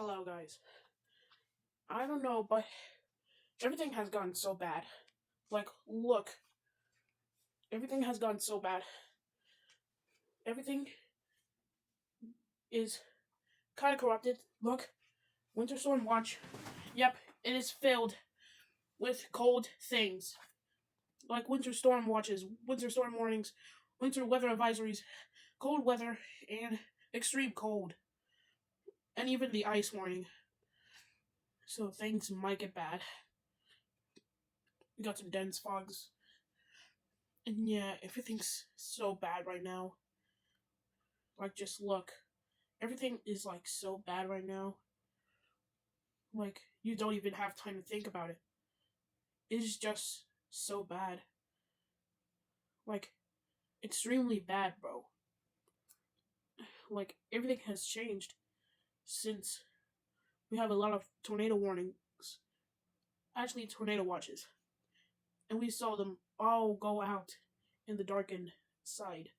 Hello, guys. I don't know, but everything has gotten so bad. Like, look, everything has gotten so bad. Everything is kind of corrupted. Look, Winter Storm Watch. Yep, it is filled with cold things. Like winter storm watches, winter storm warnings, winter weather advisories, cold weather, and extreme cold. And even the ice warning. So things might get bad. We got some dense fogs. And yeah, everything's so bad right now. Like, just look. Everything is, like, so bad right now. Like, you don't even have time to think about it. It's just so bad. Like, extremely bad, bro. Like, everything has changed since we have a lot of tornado warnings. Actually, tornado watches. And we saw them all go out in the darkened side.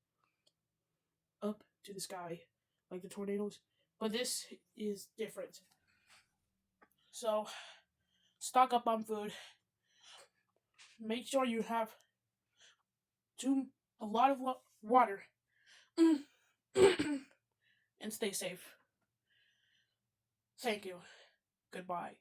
Up to the sky. Like the tornadoes. But this is different. So, stock up on food. Make sure you have a lot of water. And stay safe. Thank you. Goodbye.